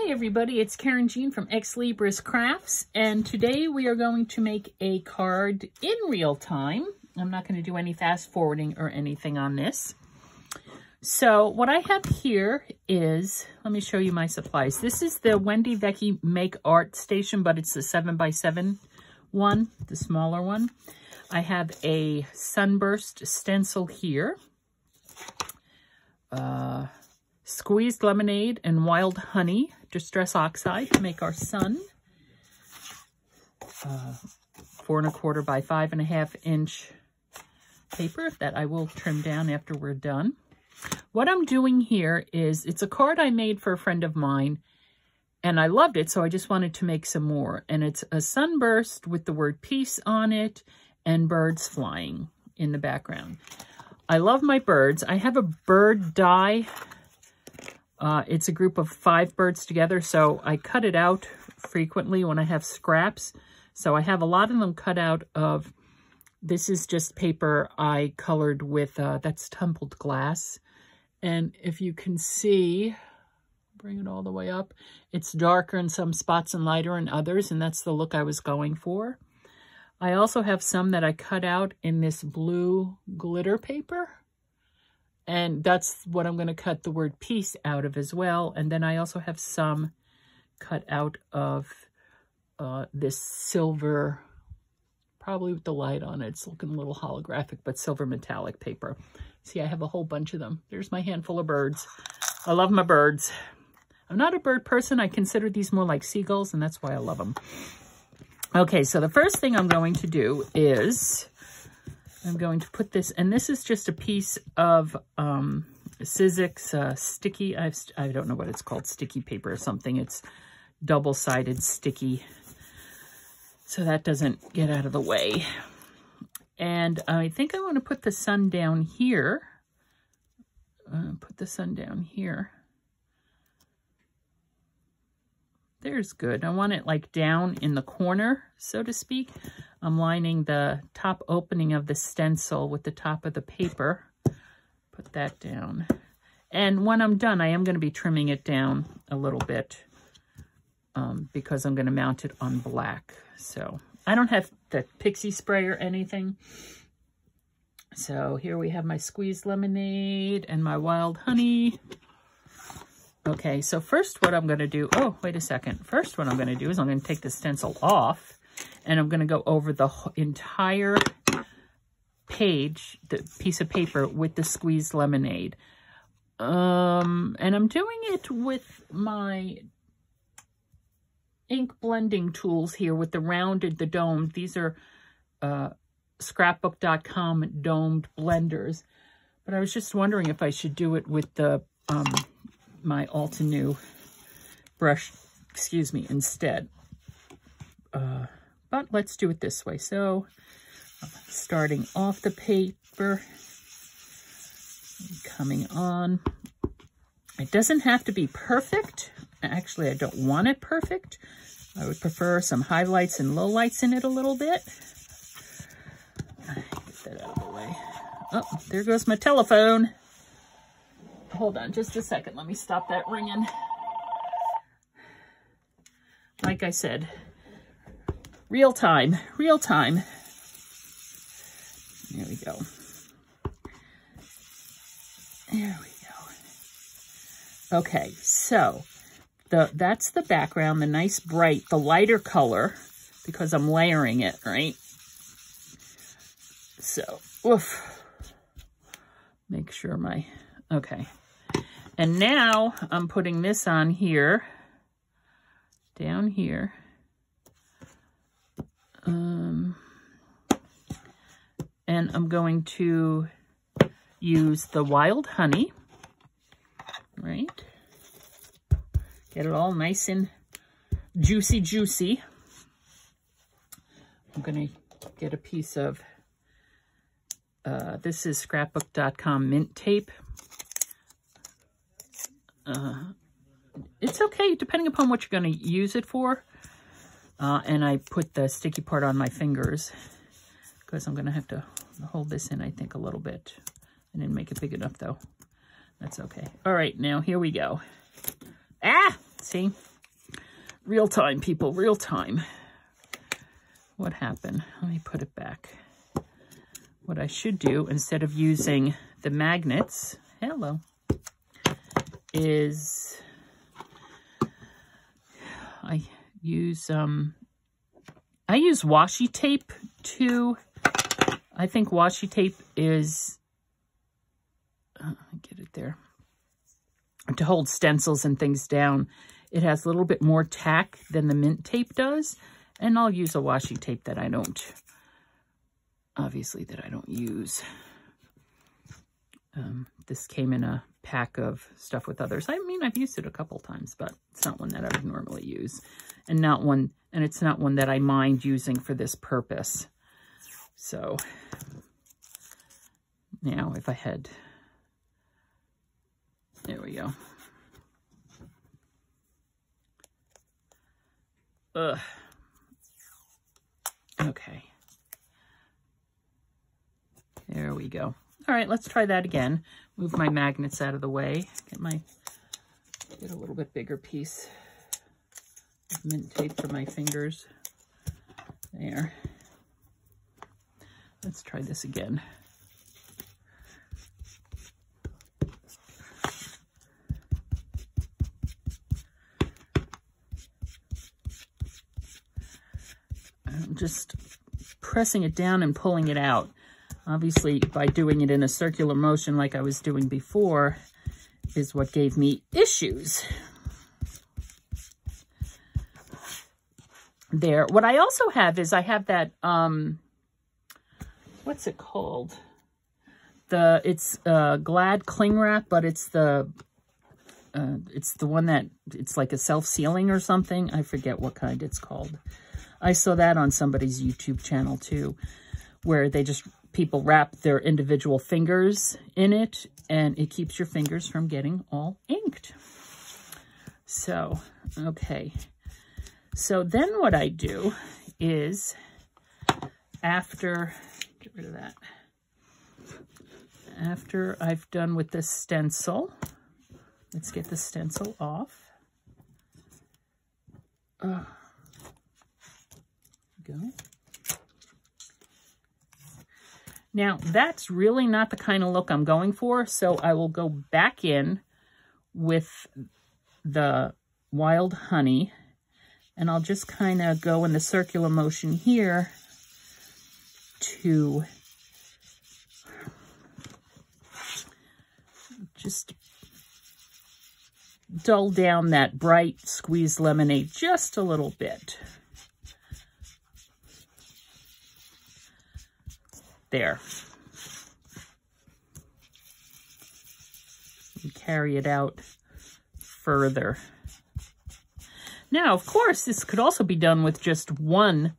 Hi everybody, it's Karen Jean from Ex Libris Crafts, and today we are going to make a card in real time. I'm not going to do any fast forwarding or anything on this. So what I have here is, let me show you my supplies. This is the Wendy Vecchi Make Art Station, but it's the 7x7 one, the smaller one. I have a sunburst stencil here. Squeezed lemonade and wild honey, distress oxide to make our sun. 4 1/4 by 5.5 inch paper that I will trim down after we're done. What I'm doing here is, it's a card I made for a friend of mine and I loved it, so I just wanted to make some more. And it's a sunburst with the word peace on it and birds flying in the background. I love my birds. I have a bird die. It's a group of 5 birds together, so I cut it out frequently when I have scraps. So I have a lot of them cut out of, this is just paper I colored with, that's tumbled glass. And if you can see, bring it all the way up, it's darker in some spots and lighter in others, and that's the look I was going for. I also have some that I cut out in this blue glitter paper. And that's what I'm going to cut the word peace out of as well. And then I also have some cut out of this silver, probably with the light on it. It's looking a little holographic, but silver metallic paper. See, I have a whole bunch of them. There's my handful of birds. I love my birds. I'm not a bird person. I consider these more like seagulls, and that's why I love them. Okay, so the first thing I'm going to do is I'm going to put this, and this is just a piece of Sizzix sticky, I don't know what it's called, sticky paper or something. It's double-sided sticky, so that doesn't get out of the way. And I think I want to put the sun down here. Put the sun down here. There's good. I want it like down in the corner, so to speak. I'm lining the top opening of the stencil with the top of the paper. Put that down. And when I'm done, I am going to be trimming it down a little bit because I'm going to mount it on black. So I don't have the pixie spray or anything. So here we have my squeezed lemonade and my wild honey. Okay, so first what I'm going to do, oh, wait a second. First what I'm going to do is I'm going to take the stencil off and I'm going to go over the entire page, the piece of paper with the squeezed lemonade. And I'm doing it with my ink blending tools here with the rounded, the domed. These are scrapbook.com domed blenders. But I was just wondering if I should do it with the my Altenew brush, excuse me, instead. But let's do it this way. So starting off the paper, coming on. It doesn't have to be perfect. Actually, I don't want it perfect. I would prefer some highlights and lowlights in it a little bit. Get that out of the way. Oh, there goes my telephone. Hold on just a second. Let me stop that ringing. Like I said, real time, real time. There we go. There we go. Okay, so that's the background, the nice bright, the lighter color, because I'm layering it, right? So, oof. Make sure okay. And now I'm putting this on here, down here. And I'm going to use the wild honey, right? Get it all nice and juicy, juicy. I'm going to get a piece of, this is scrapbook.com mint tape. It's okay, depending upon what you're going to use it for. And I put the sticky part on my fingers because I'm going to have to hold this in, I think, a little bit. I didn't make it big enough, though. That's okay. All right, now here we go. Ah! See? Real time, people, real time. What happened? Let me put it back. What I should do, instead of using the magnets, hello, is I use washi tape to, I think washi tape is, get it there, to hold stencils and things down. It has a little bit more tack than the mint tape does, and I'll use a washi tape that I don't, obviously, that I don't use. This came in a pack of stuff with others. I mean, I've used it a couple times, but it's not one that I would normally use, and it's not one that I mind using for this purpose. So now if I had, there we go. Ugh. Okay. There we go. All right, let's try that again. Move my magnets out of the way. Get a little bit bigger piece of mint tape for my fingers. There. Let's try this again. I'm just pressing it down and pulling it out. Obviously, by doing it in a circular motion like I was doing before is what gave me issues. There. What I also have is I have that, what's it called? It's Glad cling wrap, but it's the one that, it's like a self-sealing or something. I forget what kind it's called. I saw that on somebody's YouTube channel too, where people wrap their individual fingers in it, and it keeps your fingers from getting all inked. So, okay. So then what I do is, after, get rid of that. After I've done with this stencil, let's get the stencil off. Go. Now, that's really not the kind of look I'm going for, so I will go back in with the Wild Honey, and I'll just kind of go in the circular motion here to just dull down that bright squeezed lemonade just a little bit. There. And carry it out further. Now, of course, this could also be done with just one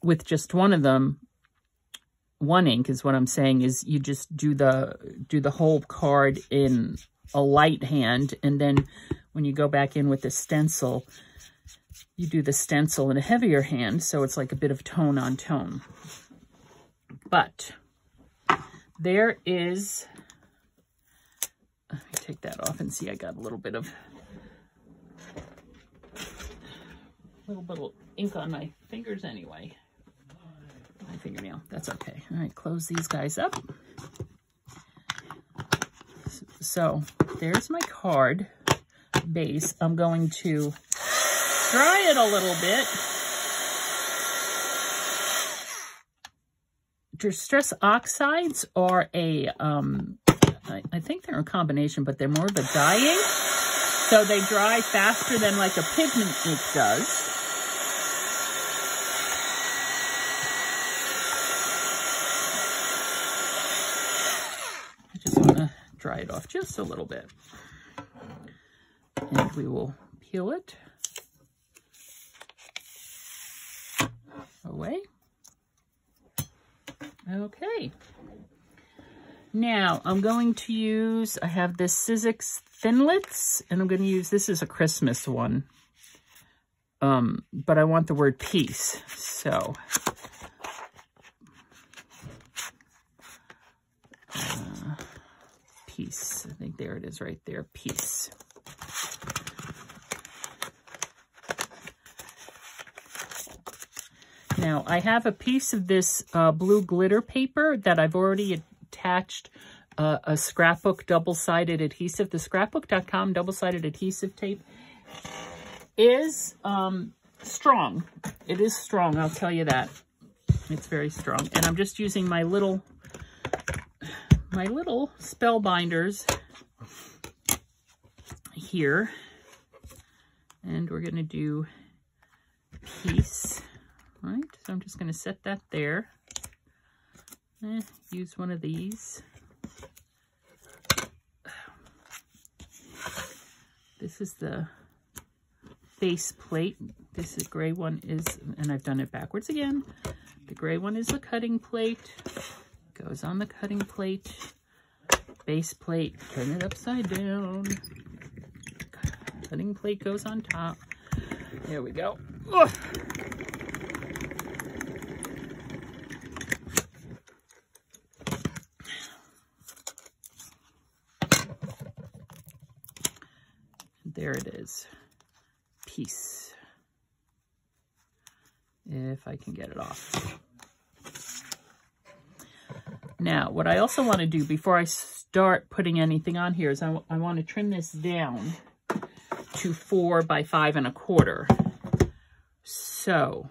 of them. One ink is what I'm saying, is you just do the whole card in a light hand, and then when you go back in with the stencil, you do the stencil in a heavier hand, so it's like a bit of tone on tone. But there is, let me take that off and see, I got a little bit of ink on my fingers anyway. My fingernail, that's okay. All right, close these guys up. So there's my card base. I'm going to dry it a little bit. Distress oxides are I think they're a combination, but they're more of a dyeing. So they dry faster than like a pigment ink does. I just want to dry it off just a little bit. And we will peel it away. Okay. Now, I'm going to use, I have this Sizzix Thinlits, and I'm going to use, this is a Christmas one. But I want the word peace, so. Peace, I think there it is right there, peace. Now, I have a piece of this blue glitter paper that I've already attached a scrapbook double-sided adhesive. The scrapbook.com double-sided adhesive tape is strong. It is strong, I'll tell you that. It's very strong. And I'm just using my little spell binders here. And we're going to do piece. All right, so I'm just going to set that there. Use one of these. This is the base plate. This is gray one is, and I've done it backwards again. The gray one is the cutting plate. Goes on the cutting plate. Base plate, turn it upside down. Cutting plate goes on top. There we go. Ugh. There it is. Piece. If I can get it off. Now, what I also want to do before I start putting anything on here is I want to trim this down to 4 by 5 1/4. So,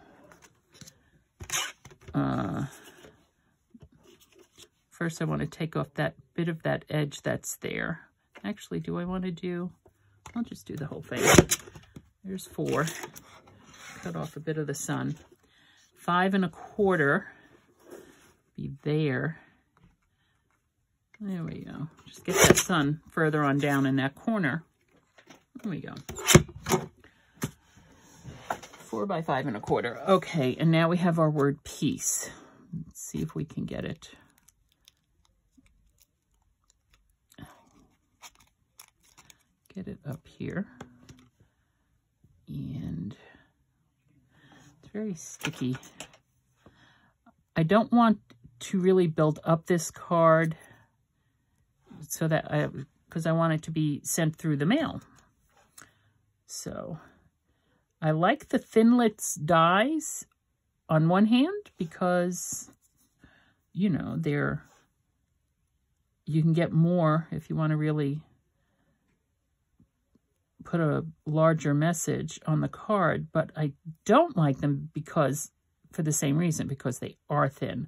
first I want to take off that bit of that edge that's there. Actually, do I want to do... I'll just do the whole thing. There's 4. Cut off a bit of the sun. 5 1/4 be there. There we go. Just get that sun further on down in that corner. There we go. 4 by 5 1/4. Okay, and now we have our word piece. Let's see if we can get it. Get it up here. And it's very sticky. I don't want to really build up this card so that because I want it to be sent through the mail. So I like the Thinlits dies on one hand because, you know, you can get more if you want to really put a larger message on the card, but I don't like them because, for the same reason, because they are thin.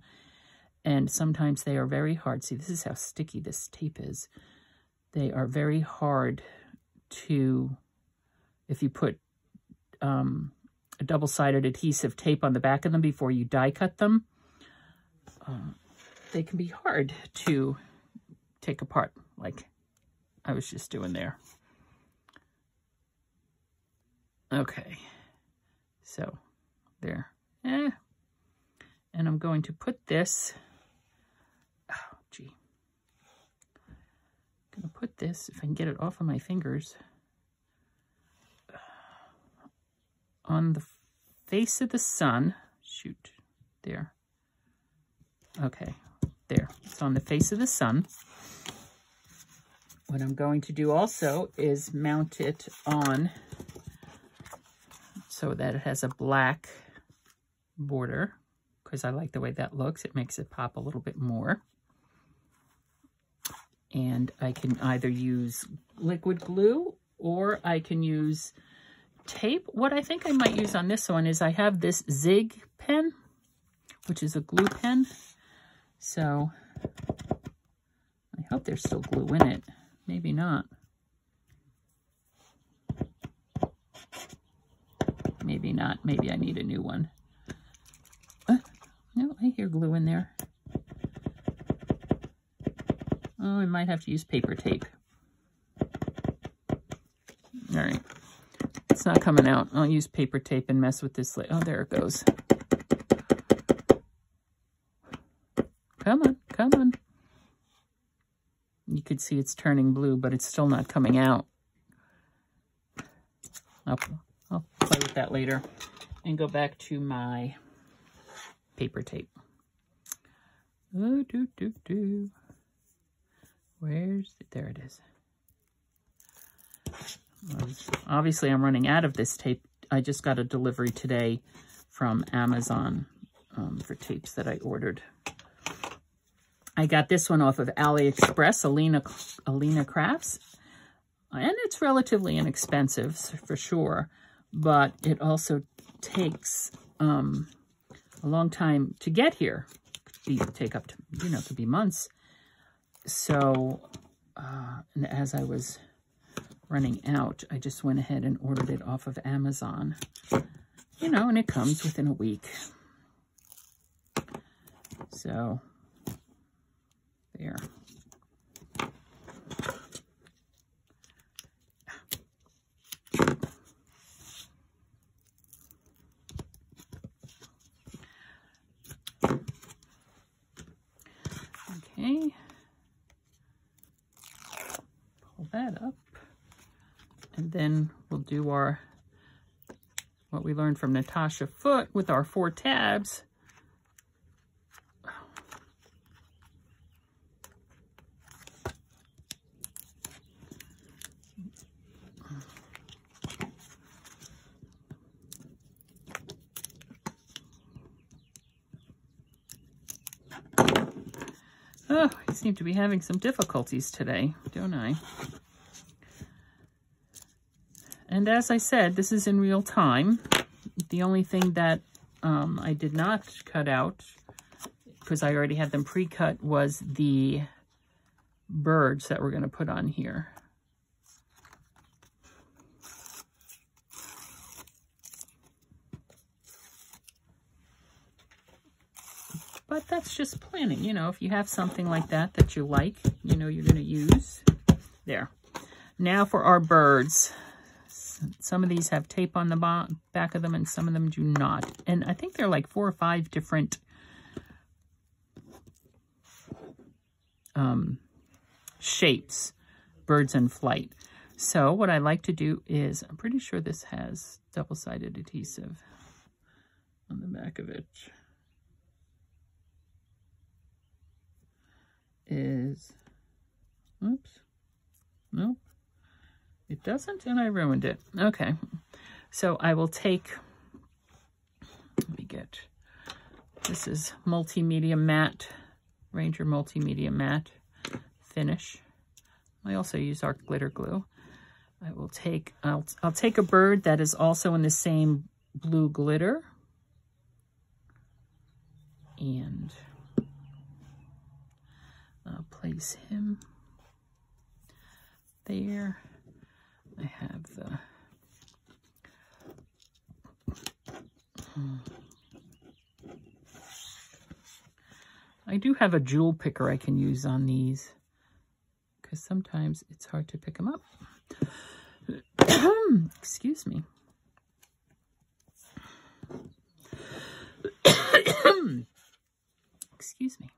And sometimes they are very hard. See, this is how sticky this tape is. They are very hard to, if you put a double-sided adhesive tape on the back of them before you die cut them, they can be hard to take apart, like I was just doing there. Okay, so there. And I'm going to put this, oh, gee. I'm going to put this, if I can get it off of my fingers, on the face of the sun. Shoot, there. Okay, there. It's on the face of the sun. What I'm going to do also is mount it on so that it has a black border, because I like the way that looks. It makes it pop a little bit more. And I can either use liquid glue or I can use tape. What I think I might use on this one is I have this Zig pen, which is a glue pen. So I hope there's still glue in it. Maybe not. Maybe not. Maybe I need a new one. No, I hear glue in there. Oh, I might have to use paper tape. All right. It's not coming out. I'll use paper tape and mess with this. Oh, there it goes. Come on, come on. You could see it's turning blue, but it's still not coming out. I'll play with that later and go back to my paper tape. Oh, where's it? There it is. Obviously, I'm running out of this tape. I just got a delivery today from Amazon. for tapes that I ordered. I got this one off of AliExpress, Alina Crafts. And it's relatively inexpensive for sure, but it also takes a long time to get here. Take up to, you know, could be months. So, and as I was running out, I just went ahead and ordered it off of Amazon. You know, and it comes within a week. So, there. Okay. Pull that up. And then we'll do our, what we learned from Natasha Foote with our 4 tabs. Oh, I seem to be having some difficulties today, don't I? And as I said, this is in real time. The only thing that I did not cut out, because I already had them pre-cut, was the birds that we're going to put on here. But that's just planning, you know, if you have something like that that you like, you know, you're going to use. There. Now for our birds. Some of these have tape on the back of them and some of them do not. And I think they're like 4 or 5 different shapes, birds in flight. So what I like to do is, I'm pretty sure this has double-sided adhesive on the back of it. Oops, nope, it doesn't, and I ruined it. Okay, so I will take, let me get, this is Multimedia Matte, Ranger Multimedia Matte Finish. I also use our glitter glue. I will take, I'll take a bird that is also in the same blue glitter, and I'll place him there. I have the I do have a jewel picker I can use on these because sometimes it's hard to pick them up. Excuse me. Excuse me.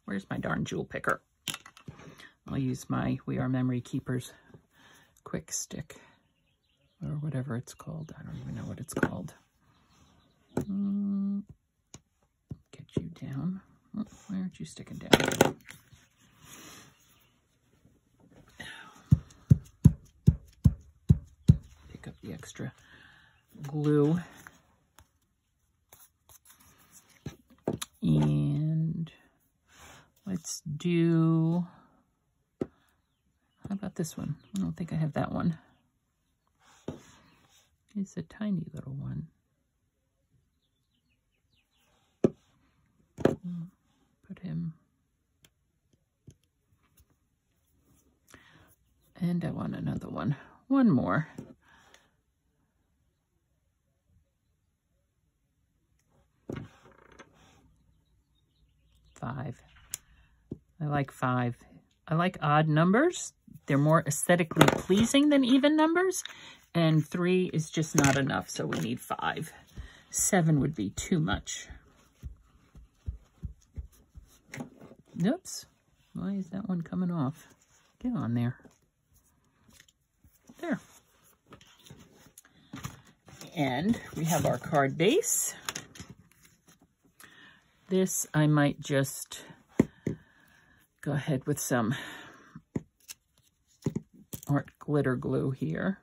Where's my darn jewel picker? I'll use my We Are Memory Keepers quick stick or whatever it's called. I don't even know what it's called. Get you down. Oh, why aren't you sticking down? Pick up the extra glue. And let's do, how about this one? I don't think I have that one. It's a tiny little one. Put him. And I want another one. One more. Five. I like 5. I like odd numbers. They're more aesthetically pleasing than even numbers. And 3 is just not enough, so we need 5. 7 would be too much. Oops. Why is that one coming off? Get on there. There. And we have our card base. This, I might just go ahead with some art glitter glue here.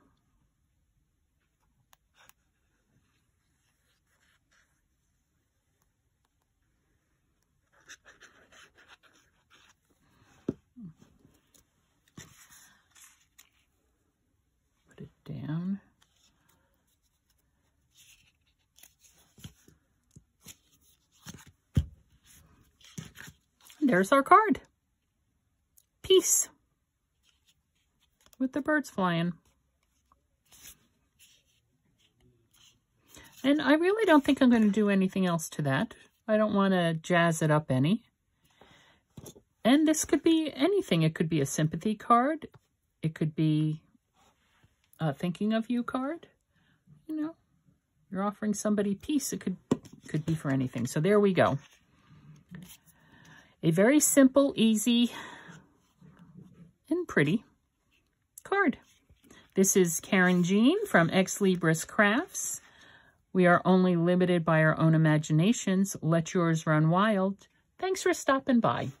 there's our card. Peace. With the birds flying. And I really don't think I'm going to do anything else to that. I don't want to jazz it up any. And this could be anything. It could be a sympathy card. It could be a thinking of you card. You know, you're offering somebody peace. It could be for anything. So there we go. A very simple, easy, and pretty card. This is Karen Jean from Ex Libris Crafts. We are only limited by our own imaginations. Let yours run wild. Thanks for stopping by.